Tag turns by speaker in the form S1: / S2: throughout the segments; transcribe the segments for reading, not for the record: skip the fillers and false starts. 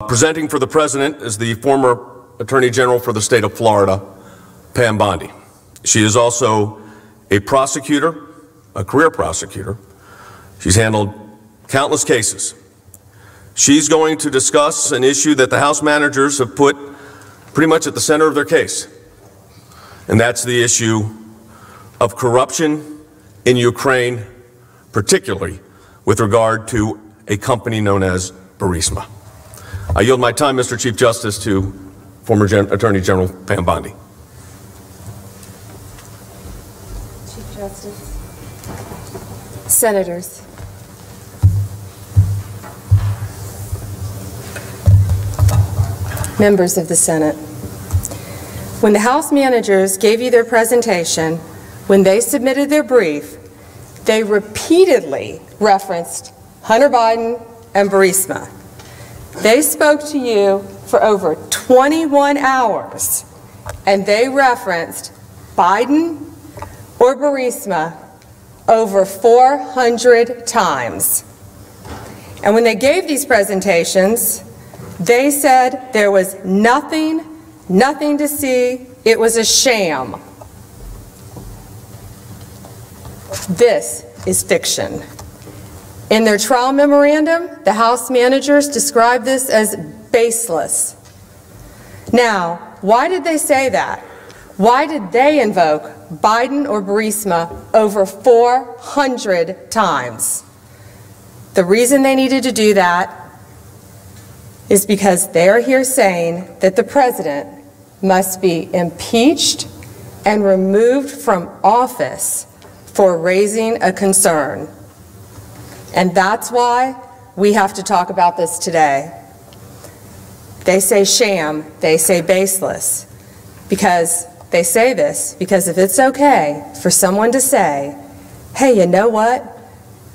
S1: Presenting for the President is the former Attorney General for the state of Florida, Pam Bondi. She is also a prosecutor, a career prosecutor. She's handled countless cases. She's going to discuss an issue that the House managers have put pretty much at the center of their case, and that's the issue of corruption in Ukraine, particularly with regard to a company known as Burisma. I yield my time, Mr. Chief Justice, to former Attorney General Pam Bondi.
S2: Chief Justice. Senators. Members of the Senate. When the House managers gave you their presentation, when they submitted their brief, they repeatedly referenced Hunter Biden and Burisma. They spoke to you for over 21 hours, and they referenced Biden or Burisma over 400 times. And when they gave these presentations, they said there was nothing to see, it was a sham. This is fiction. In their trial memorandum, the House managers described this as baseless. Now, why did they say that? Why did they invoke Biden or Burisma over 400 times? The reason they needed to do that is because they're here saying that the president must be impeached and removed from office for raising a concern. And that's why we have to talk about this today. They say sham, they say baseless, because they say this because if it's okay for someone to say, hey, you know what?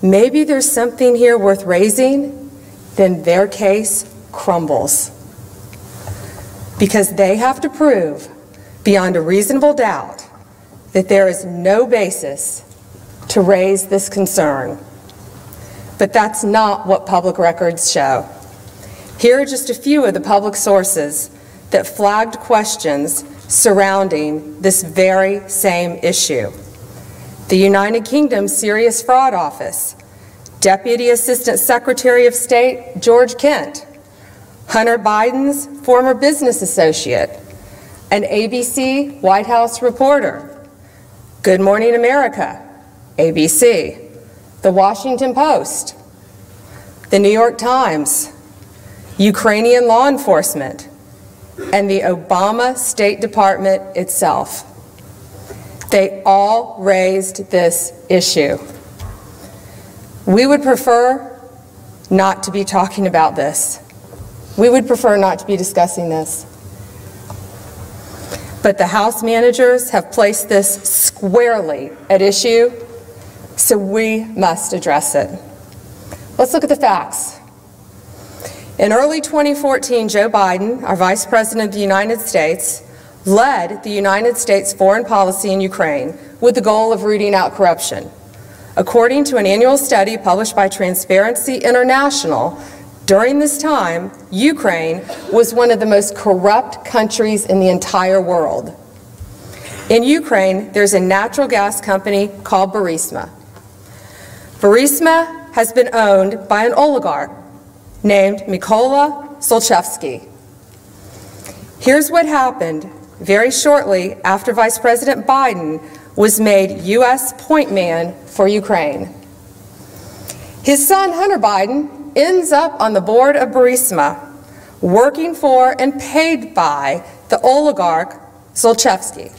S2: Maybe there's something here worth raising, then their case crumbles. Because they have to prove beyond a reasonable doubt that there is no basis to raise this concern. But that's not what public records show. Here are just a few of the public sources that flagged questions surrounding this very same issue. The United Kingdom Serious Fraud Office, Deputy Assistant Secretary of State George Kent, Hunter Biden's former business associate, an ABC White House reporter, Good Morning America, ABC, The Washington Post, The New York Times, Ukrainian law enforcement, and the Obama State Department itself. They all raised this issue. We would prefer not to be talking about this. We would prefer not to be discussing this. But the House managers have placed this squarely at issue, so we must address it. Let's look at the facts. In early 2014, Joe Biden, our Vice President of the United States, led the United States foreign policy in Ukraine with the goal of rooting out corruption. According to an annual study published by Transparency International, during this time, Ukraine was one of the most corrupt countries in the entire world. In Ukraine, there's a natural gas company called Burisma. Burisma has been owned by an oligarch named Mykola Zlochevsky. Here's what happened very shortly after Vice President Biden was made U.S. point man for Ukraine. His son, Hunter Biden, ends up on the board of Burisma, working for and paid by the oligarch Zlochevsky.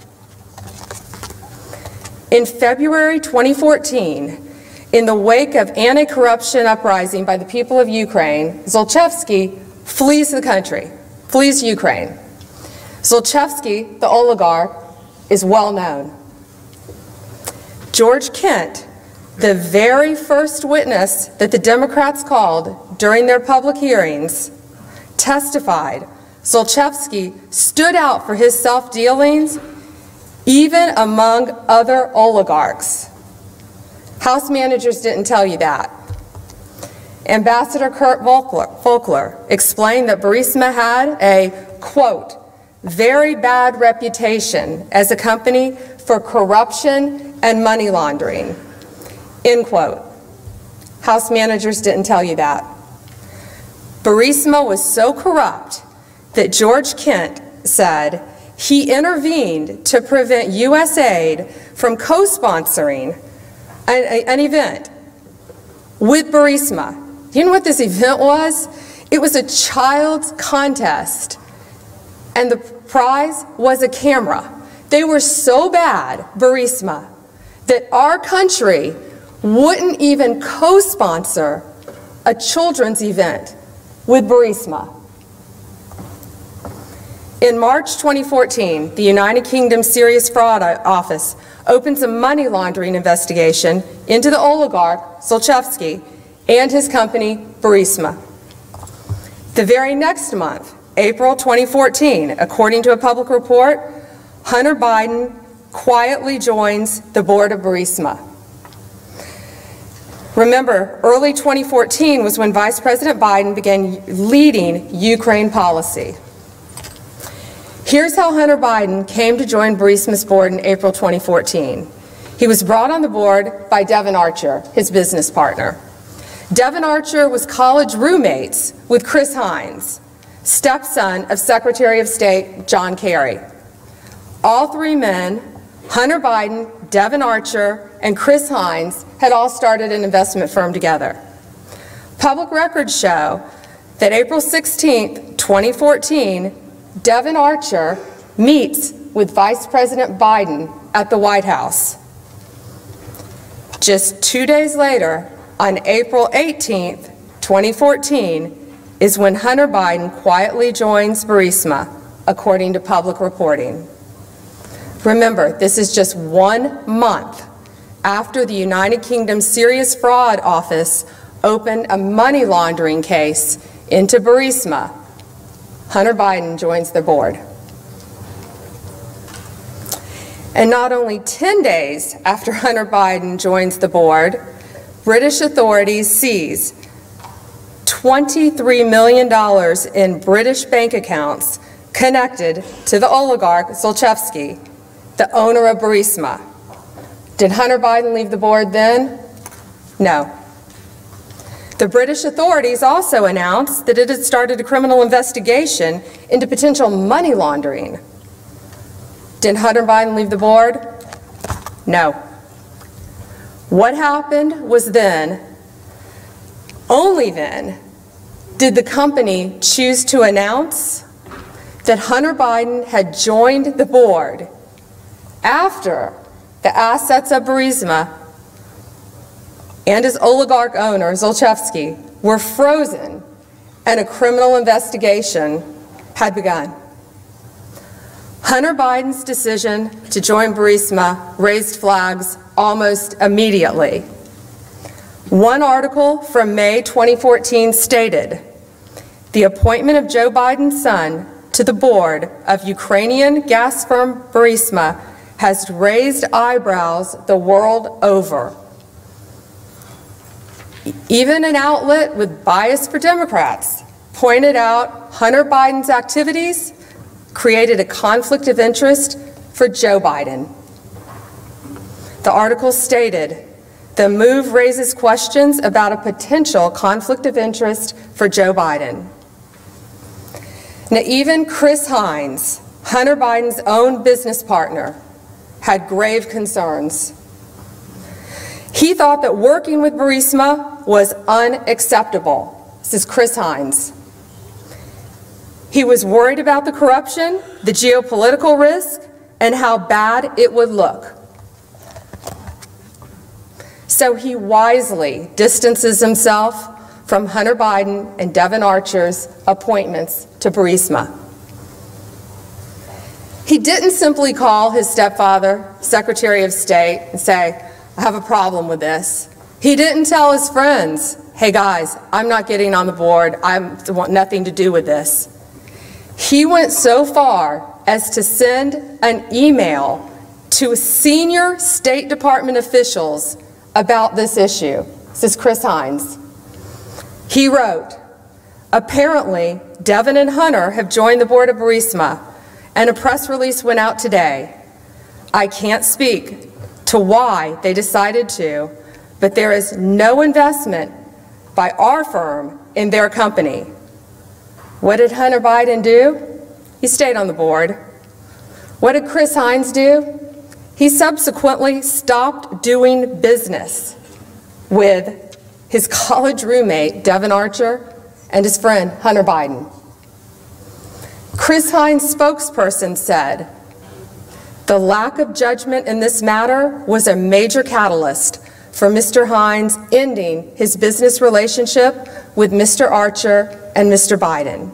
S2: In February 2014, in the wake of anti-corruption uprising by the people of Ukraine, Zlochevsky flees the country, flees Ukraine. Zlochevsky, the oligarch, is well known. George Kent, the very first witness that the Democrats called during their public hearings, testified Zlochevsky stood out for his self-dealings even among other oligarchs. House managers didn't tell you that. Ambassador Kurt Volkler explained that Burisma had a, quote, very bad reputation as a company for corruption and money laundering, end quote. House managers didn't tell you that. Burisma was so corrupt that George Kent said he intervened to prevent U.S. aid from co-sponsoring an event with Burisma. You know what this event was? It was a child's contest, and the prize was a camera. They were so bad, Burisma, that our country wouldn't even co-sponsor a children's event with Burisma. In March 2014, the United Kingdom Serious Fraud Office opens a money laundering investigation into the oligarch Zlochevsky and his company Burisma. The very next month, April 2014, according to a public report, Hunter Biden quietly joins the board of Burisma. Remember, early 2014 was when Vice President Biden began leading Ukraine policy. Here's how Hunter Biden came to join Burisma's board in April 2014. He was brought on the board by Devon Archer, his business partner. Devon Archer was college roommates with Chris Hines, stepson of Secretary of State John Kerry. All three men, Hunter Biden, Devon Archer, and Chris Hines, had all started an investment firm together. Public records show that April 16, 2014, Devon Archer meets with Vice President Biden at the White House. Just 2 days later, on April 18, 2014, is when Hunter Biden quietly joins Burisma, according to public reporting. Remember, this is just 1 month after the United Kingdom Serious Fraud Office opened a money laundering case into Burisma. Hunter Biden joins the board. And not only 10 days after Hunter Biden joins the board, British authorities seize $23 million in British bank accounts connected to the oligarch Zlochevsky, the owner of Burisma. Did Hunter Biden leave the board then? No. The British authorities also announced that it had started a criminal investigation into potential money laundering. Did Hunter Biden leave the board? No. What happened was then, only then, did the company choose to announce that Hunter Biden had joined the board after the assets of Burisma and his oligarch owner, Zlochevsky, were frozen and a criminal investigation had begun. Hunter Biden's decision to join Burisma raised flags almost immediately. One article from May 2014 stated, "The appointment of Joe Biden's son to the board of Ukrainian gas firm Burisma has raised eyebrows the world over." Even an outlet with bias for Democrats pointed out Hunter Biden's activities created a conflict of interest for Joe Biden. The article stated, "The move raises questions about a potential conflict of interest for Joe Biden." Now, even Chris Hines, Hunter Biden's own business partner, had grave concerns. He thought that working with Burisma was unacceptable. This is Chris Hines. He was worried about the corruption, the geopolitical risk, and how bad it would look. So he wisely distances himself from Hunter Biden and Devon Archer's appointments to Burisma. He didn't simply call his stepfather, Secretary of State, and say, "I have a problem with this." He didn't tell his friends, "Hey guys, I'm not getting on the board. I want nothing to do with this." He went so far as to send an email to senior State Department officials about this issue. This is Chris Hines. He wrote, "Apparently, Devin and Hunter have joined the board of Burisma, and a press release went out today. I can't speak to why they decided to, but there is no investment by our firm in their company." What did Hunter Biden do? He stayed on the board. What did Chris Hines do? He subsequently stopped doing business with his college roommate, Devin Archer, and his friend, Hunter Biden. Chris Hines' spokesperson said, "The lack of judgment in this matter was a major catalyst for Mr. Hines ending his business relationship with Mr. Archer and Mr. Biden."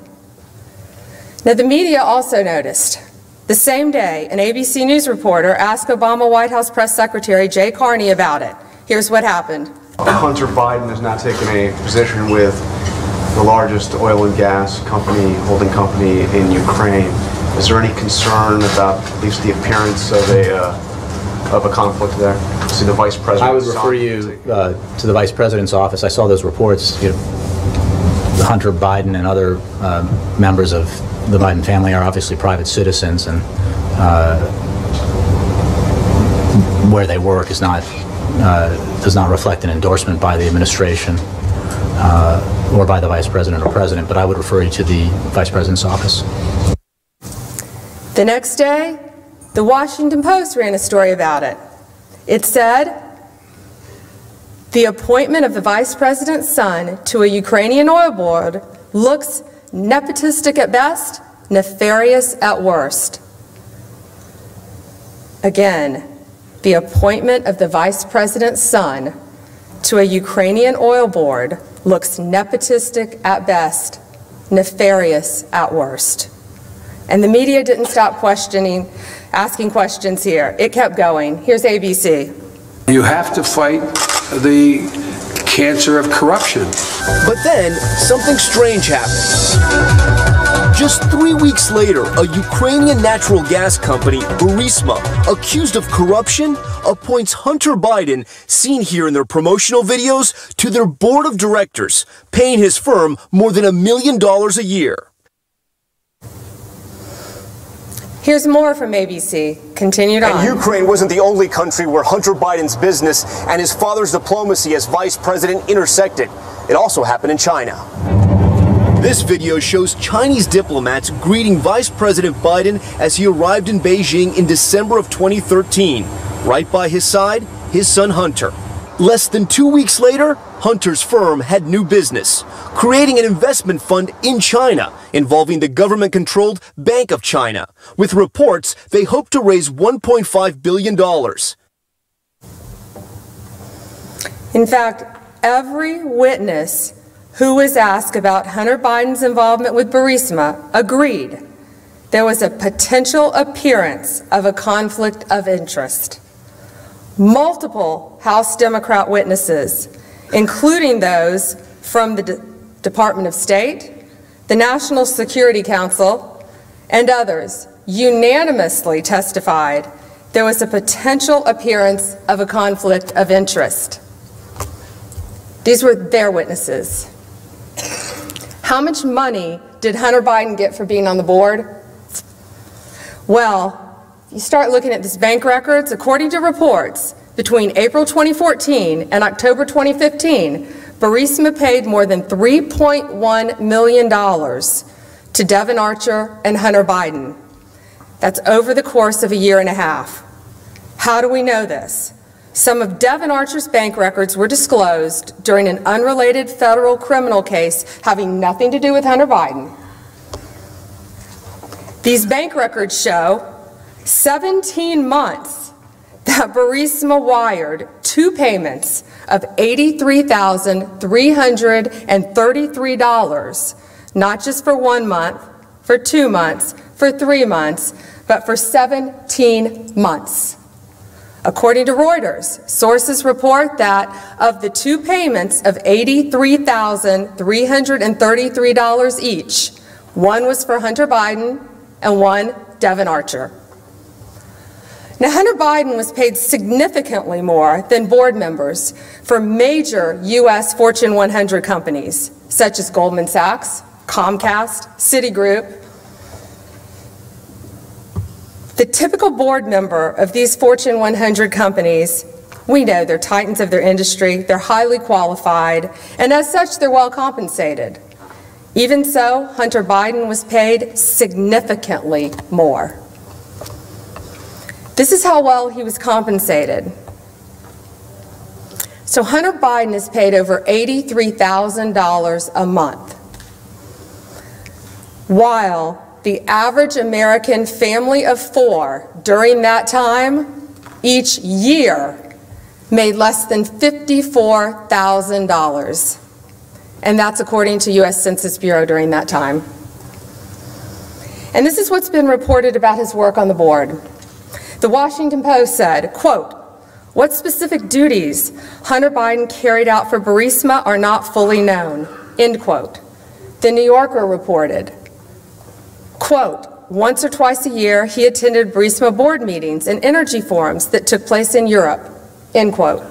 S2: Now, the media also noticed. The same day, an ABC News reporter asked Obama White House Press Secretary Jay Carney about it. Here's what happened.
S3: Hunter Biden has now taken a position with the largest oil and gas company, holding company in Ukraine. Is there any concern about at least the appearance of a conflict there? See the vice president.
S4: I would refer you to the vice president's office. I saw those reports. Hunter Biden and other members of the Biden family are obviously private citizens, and where they work is not does not reflect an endorsement by the administration or by the vice president or president. But I would refer you to the vice president's office.
S2: The next day, the Washington Post ran a story about it. It said, "The appointment of the vice president's son to a Ukrainian oil board looks nepotistic at best, nefarious at worst." Again, the appointment of the vice president's son to a Ukrainian oil board looks nepotistic at best, nefarious at worst. And the media didn't stop asking questions here. It kept going. Here's ABC.
S5: You have to fight the cancer of corruption.
S6: But then, something strange happened. Just 3 weeks later, a Ukrainian natural gas company, Burisma, accused of corruption, appoints Hunter Biden, seen here in their promotional videos, to their board of directors, paying his firm more than $1 million a year.
S2: Here's more from ABC. Continued on.
S7: And Ukraine wasn't the only country where Hunter Biden's business and his father's diplomacy as vice president intersected. It also happened in China.
S6: This video shows Chinese diplomats greeting Vice President Biden as he arrived in Beijing in December of 2013. Right by his side, his son Hunter. Less than 2 weeks later, Hunter's firm had new business, creating an investment fund in China involving the government-controlled Bank of China. With reports, they hope to raise $1.5 billion.
S2: In fact, every witness who was asked about Hunter Biden's involvement with Burisma agreed there was a potential appearance of a conflict of interest. Multiple House Democrat witnesses, including those from the Department of State, the National Security Council, and others, unanimously testified there was a potential appearance of a conflict of interest. These were their witnesses. How much money did Hunter Biden get for being on the board? Well, you start looking at these bank records. According to reports, between April 2014 and October 2015, Burisma paid more than $3.1 million to Devin Archer and Hunter Biden. That's over the course of a year and a half. How do we know this? Some of Devin Archer's bank records were disclosed during an unrelated federal criminal case having nothing to do with Hunter Biden. These bank records show 17 months that Burisma wired two payments of $83,333, not just for 1 month, for 2 months, for 3 months, but for 17 months. According to Reuters, sources report that of the two payments of $83,333 each, one was for Hunter Biden and one Devin Archer. Now, Hunter Biden was paid significantly more than board members for major U.S. Fortune 100 companies, such as Goldman Sachs, Comcast, Citigroup. The typical board member of these Fortune 100 companies, we know they're titans of their industry, they're highly qualified, and as such, they're well compensated. Even so, Hunter Biden was paid significantly more. This is how well he was compensated. So Hunter Biden is paid over $83,000 a month, while the average American family of four during that time, each year, made less than $54,000. And that's according to U.S. Census Bureau during that time. And this is what's been reported about his work on the board. The Washington Post said, quote, "What specific duties Hunter Biden carried out for Burisma are not fully known," end quote. The New Yorker reported, quote, "Once or twice a year he attended Burisma board meetings and energy forums that took place in Europe," end quote.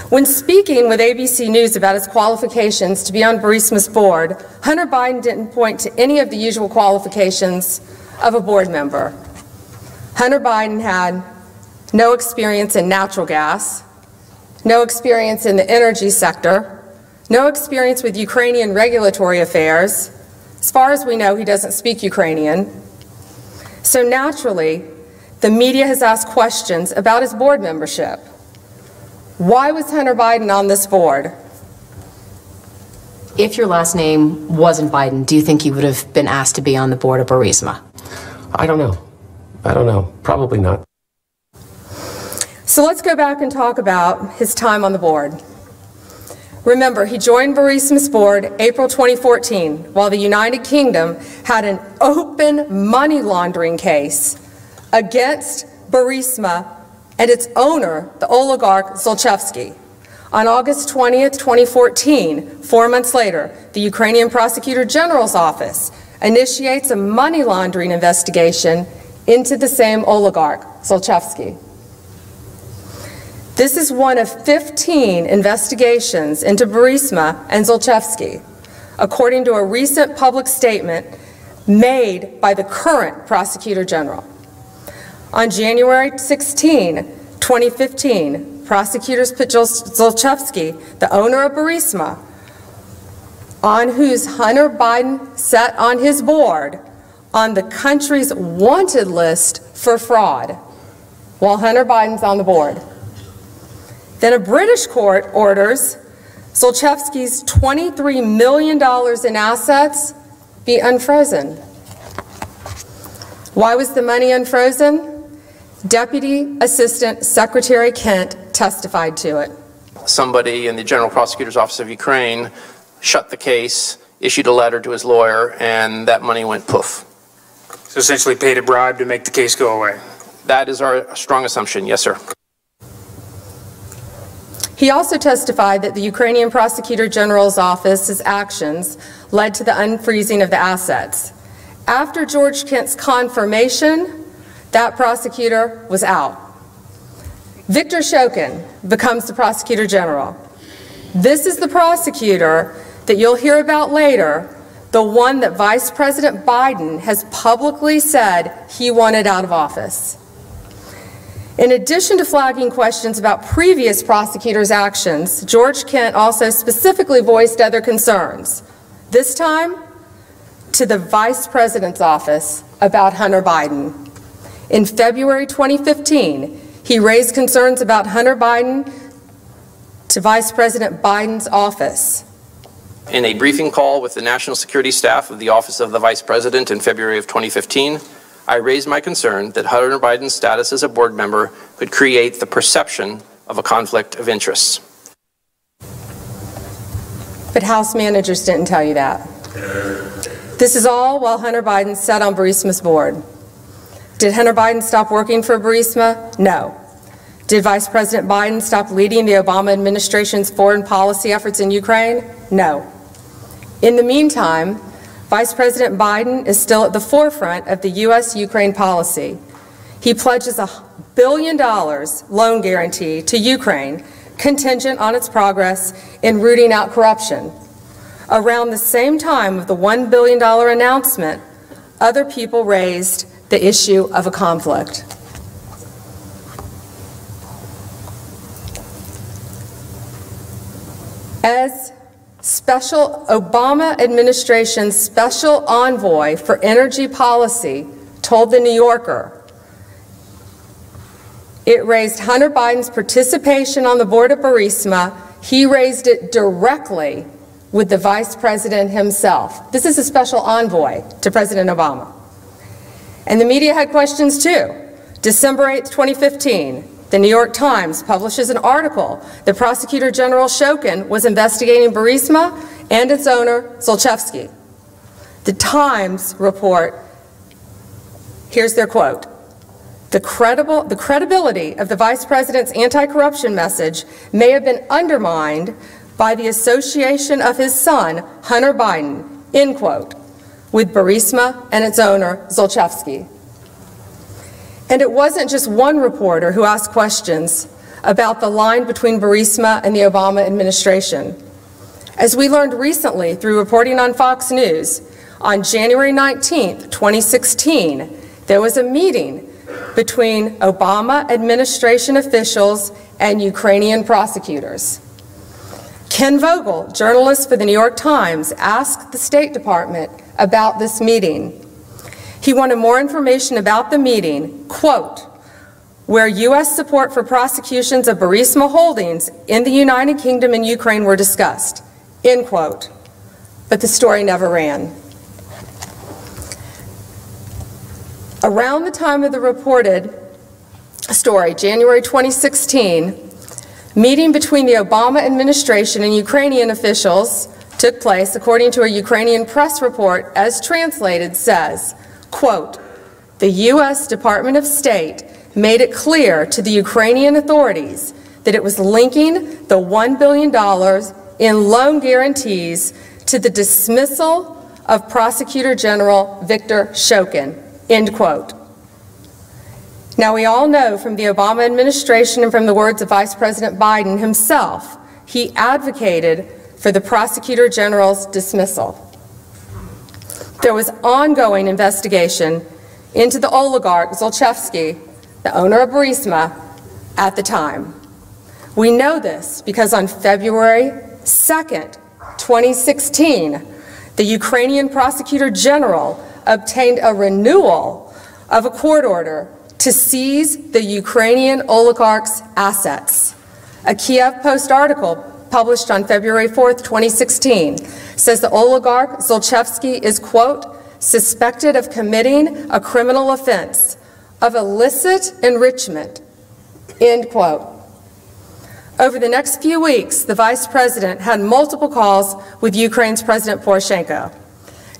S2: When speaking with ABC News about his qualifications to be on Burisma's board, Hunter Biden didn't point to any of the usual qualifications of a board member. Hunter Biden had no experience in natural gas, no experience in the energy sector, no experience with Ukrainian regulatory affairs. As far as we know, he doesn't speak Ukrainian. So naturally, the media has asked questions about his board membership. Why was Hunter Biden on this board?
S8: If your last name wasn't Biden, do you think you would have been asked to be on the board of Burisma?
S9: I don't know. Probably not.
S2: So let's go back and talk about his time on the board. Remember, he joined Burisma's board April 2014, while the United Kingdom had an open money laundering case against Burisma and its owner, the oligarch Zlochevsky. On August 20th, 2014, 4 months later, the Ukrainian Prosecutor General's office initiates a money laundering investigation into the same oligarch, Zlochevsky. This is one of 15 investigations into Burisma and Zlochevsky, according to a recent public statement made by the current Prosecutor General. On January 16, 2015, prosecutors put Zlochevsky, the owner of Burisma, on whose Hunter Biden sat on his board, on the country's wanted list for fraud, while Hunter Biden's on the board. Then a British court orders Zlochevsky's $23 million in assets be unfrozen. Why was the money unfrozen? Deputy Assistant Secretary Kent testified to it.
S10: Somebody in the General Prosecutor's Office of Ukraine shut the case, issued a letter to his lawyer, and that money went poof.
S11: So essentially paid a bribe to make the case go away?
S10: That is our strong assumption, yes, sir.
S2: He also testified that the Ukrainian Prosecutor General's office's actions led to the unfreezing of the assets. After George Kent's confirmation, that prosecutor was out. Victor Shokin becomes the Prosecutor General. This is the prosecutor that you'll hear about later, the one that Vice President Biden has publicly said he wanted out of office. In addition to flagging questions about previous prosecutors' actions, George Kent also specifically voiced other concerns, this time to the Vice President's office about Hunter Biden. In February 2015, he raised concerns about Hunter Biden to Vice President Biden's office.
S10: In a briefing call with the National Security Staff of the Office of the Vice President in February of 2015, I raised my concern that Hunter Biden's status as a board member could create the perception of a conflict of interests.
S2: But House managers didn't tell you that. This is all while Hunter Biden sat on Burisma's board. Did Hunter Biden stop working for Burisma? No. Did Vice President Biden stop leading the Obama administration's foreign policy efforts in Ukraine? No. In the meantime, Vice President Biden is still at the forefront of the U.S.-Ukraine policy. He pledges $1 billion loan guarantee to Ukraine, contingent on its progress in rooting out corruption. around the same time of the $1 billion announcement, other people raised the issue of a conflict. As Obama administration's special envoy for energy policy told the New Yorker, it raised Hunter Biden's participation on the board of Burisma. He raised it directly with the vice president himself. This is a special envoy to President Obama. And the media had questions too. December 8th, 2015, the New York Times publishes an article that Prosecutor General Shokin was investigating Burisma and its owner, Zlochevsky. The Times report, here's their quote, the credibility of the vice president's anti-corruption message may have been undermined by the association of his son, Hunter Biden, end quote, with Burisma and its owner, Zlochevsky. And it wasn't just one reporter who asked questions about the line between Burisma and the Obama administration. As we learned recently through reporting on Fox News, on January 19th, 2016, there was a meeting between Obama administration officials and Ukrainian prosecutors. Ken Vogel, journalist for the New York Times, asked the State Department about this meeting. He wanted more information about the meeting, quote, where U.S. support for prosecutions of Burisma holdings in the United Kingdom and Ukraine were discussed, end quote. But the story never ran. Around the time of the reported story, January 2016, meeting between the Obama administration and Ukrainian officials took place, according to a Ukrainian press report, as translated, says, quote, the U.S. Department of State made it clear to the Ukrainian authorities that it was linking the $1 billion in loan guarantees to the dismissal of Prosecutor General Viktor Shokin, end quote. Now, we all know from the Obama administration and from the words of Vice President Biden himself, he advocated for the Prosecutor General's dismissal. There was ongoing investigation into the oligarch Zlochevsky, the owner of Burisma, at the time. We know this because on February 2nd, 2016, the Ukrainian Prosecutor General obtained a renewal of a court order to seize the Ukrainian oligarch's assets. A Kiev Post article published on February 4th, 2016, says the oligarch Zlochevsky is, quote, suspected of committing a criminal offense of illicit enrichment, end quote. Over the next few weeks, the vice president had multiple calls with Ukraine's President Poroshenko.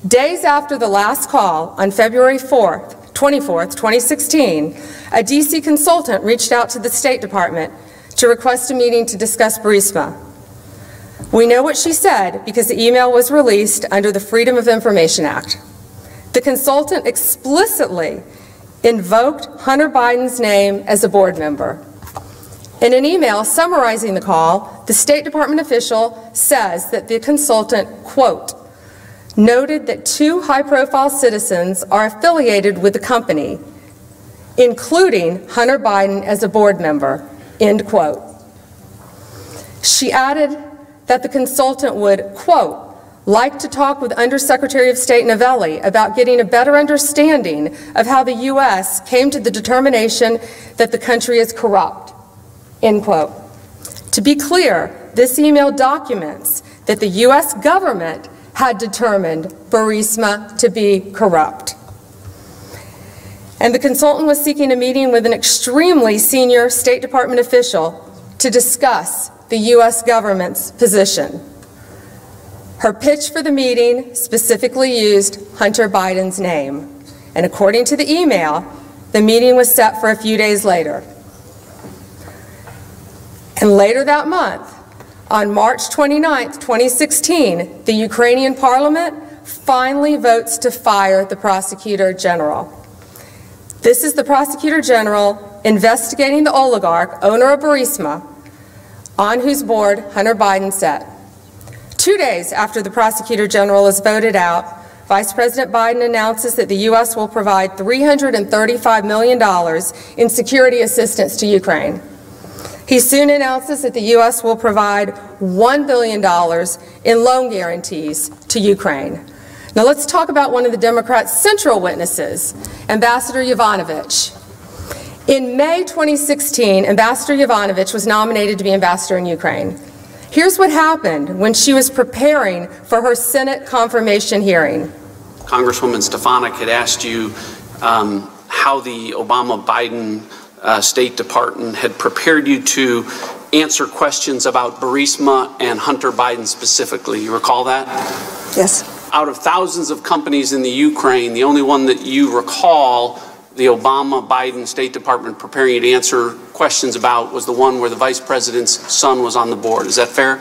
S2: Days after the last call, on February 24th, 2016, a DC consultant reached out to the State Department to request a meeting to discuss Burisma. We know what she said because the email was released under the Freedom of Information Act. The consultant explicitly invoked Hunter Biden's name as a board member. In an email summarizing the call, the State Department official says that the consultant, quote, noted that two high-profile citizens are affiliated with the company, including Hunter Biden as a board member, end quote. She added that the consultant would, quote, like to talk with Undersecretary of State Novelli about getting a better understanding of how the U.S. came to the determination that the country is corrupt, end quote. To be clear, this email documents that the U.S. government had determined Burisma to be corrupt. And the consultant was seeking a meeting with an extremely senior State Department official to discuss the U.S. government's position. Her pitch for the meeting specifically used Hunter Biden's name. And according to the email, the meeting was set for a few days later. And later that month, on March 29, 2016, the Ukrainian parliament finally votes to fire the prosecutor general. This is the prosecutor general investigating the oligarch, owner of Burisma, on whose board Hunter Biden sat. 2 days after the Prosecutor General is voted out, Vice President Biden announces that the U.S. will provide $335 million in security assistance to Ukraine. He soon announces that the U.S. will provide $1 billion in loan guarantees to Ukraine. Now let's talk about one of the Democrats' central witnesses, Ambassador Yovanovitch. In May 2016, Ambassador Yovanovitch was nominated to be ambassador in Ukraine. Here's what happened when she was preparing for her Senate confirmation hearing.
S12: Congresswoman Stefanik had asked you how the Obama-Biden State Department had prepared you to answer questions about Burisma and Hunter Biden specifically. You recall that?
S2: Yes.
S12: Out of thousands of companies in the Ukraine, the only one that you recall the Obama-Biden State Department preparing you to answer questions about was the one where the Vice President's son was on the board. Is that fair?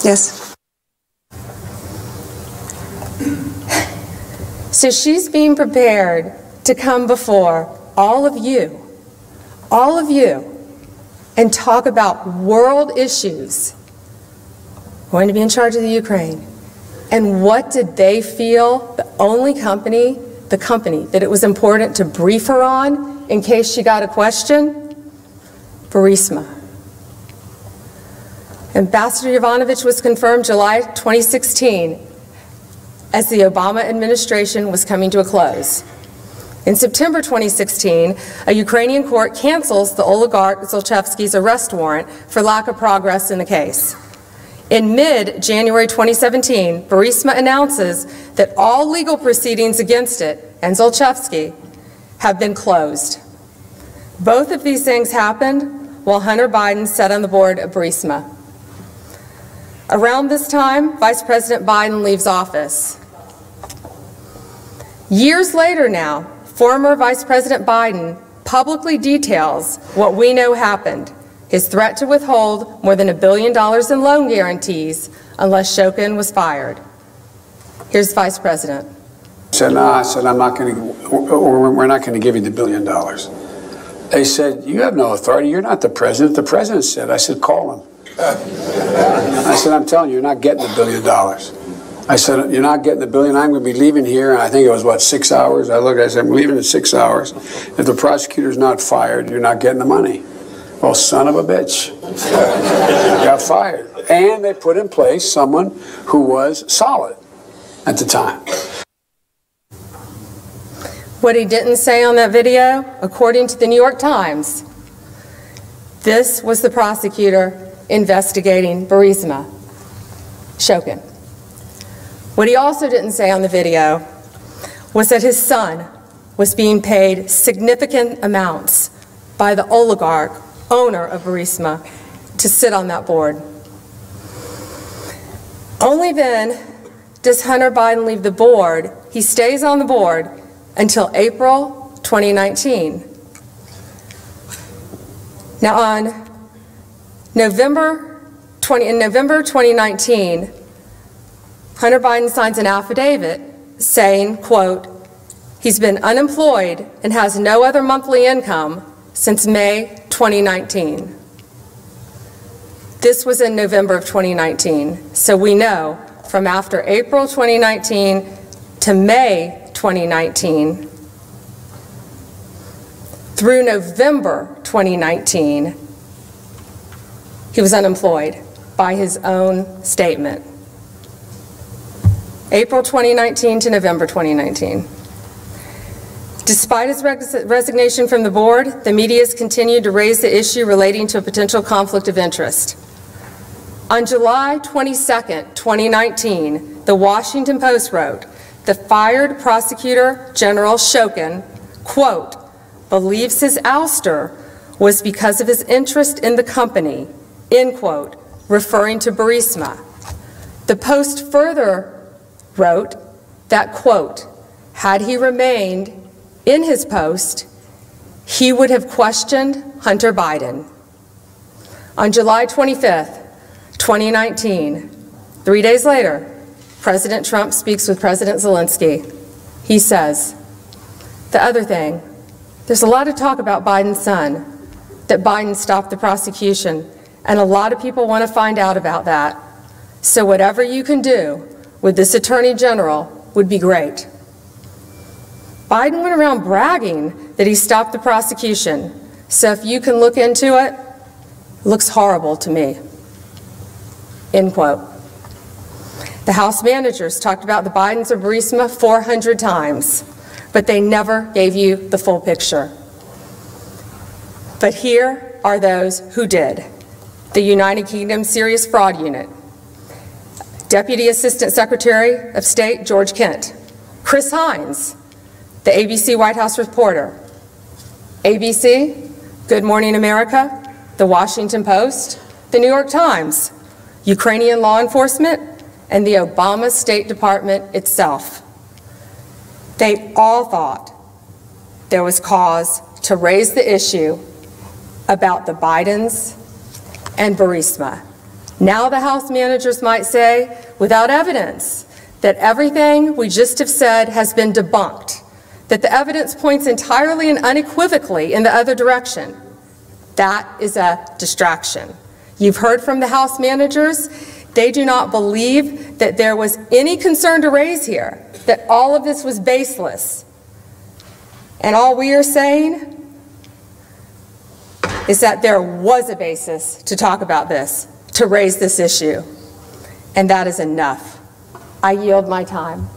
S2: Yes. So she's being prepared to come before all of you, and talk about world issues, going to be in charge of the Ukraine. And what did they feel, the only company, the company that it was important to brief her on in case she got a question? Burisma. Ambassador Yovanovitch was confirmed July 2016 as the Obama administration was coming to a close. In September 2016, a Ukrainian court cancels the oligarch Zlochevsky's arrest warrant for lack of progress in the case. In mid-January 2017, Burisma announces that all legal proceedings against it and Zlochevsky have been closed. Both of these things happened while Hunter Biden sat on the board of Burisma. Around this time, Vice President Biden leaves office. Years later now, former Vice President Biden publicly details what we know happened, his threat to withhold more than $1 billion in loan guarantees unless Shokin was fired. Here's the Vice President.
S5: I said, no, I'm not going to, we're not going to give you the $1 billion. They said, you have no authority, you're not the president. The president said, I said, call him. I said, I'm telling you, you're not getting the $1 billion. I said, you're not getting the $1 billion. I'm going to be leaving here. And I think it was, what, 6 hours? I said, I'm leaving in 6 hours. If the prosecutor's not fired, you're not getting the money. Well, son of a bitch. Got fired. And they put in place someone who was solid at the time.
S2: What he didn't say on that video, according to the New York Times, this was the prosecutor investigating Burisma, Shokin. What he also didn't say on the video was that his son was being paid significant amounts by the oligarch, owner of Burisma, to sit on that board. Only then does Hunter Biden leave the board. He stays on the board until April 2019. Now in November 2019, Hunter Biden signs an affidavit saying, quote, he's been unemployed and has no other monthly income since May 2019. This was in November of 2019, so we know from after April 2019 to May 2019 through November 2019, he was unemployed by his own statement. April 2019 to November 2019. Despite his resignation from the board, the media has continued to raise the issue relating to a potential conflict of interest. On July 22, 2019, the Washington Post wrote, the fired prosecutor General Shokin, quote, believes his ouster was because of his interest in the company, end quote, referring to Burisma. The Post further wrote that, quote, had he remained in his post, he would have questioned Hunter Biden. On July 25th, 2019, 3 days later, President Trump speaks with President Zelensky. He says, the other thing, there's a lot of talk about Biden's son, that Biden stopped the prosecution, and a lot of people want to find out about that. So whatever you can do with this Attorney General would be great. Biden went around bragging that he stopped the prosecution. So if you can look into it, it looks horrible to me. End quote. The House managers talked about the Bidens of Burisma 400 times, but they never gave you the full picture. But here are those who did. The United Kingdom Serious Fraud Unit, Deputy Assistant Secretary of State George Kent, Chris Hines, the ABC White House reporter, ABC, Good Morning America, The Washington Post, The New York Times, Ukrainian law enforcement, and the Obama State Department itself. They all thought there was cause to raise the issue about the Bidens and Burisma. Now the House managers might say, without evidence, that everything we just have said has been debunked, that the evidence points entirely and unequivocally in the other direction. That is a distraction. You've heard from the House managers. They do not believe that there was any concern to raise here, that all of this was baseless. And all we are saying is that there was a basis to talk about this, to raise this issue, and that is enough. I yield my time.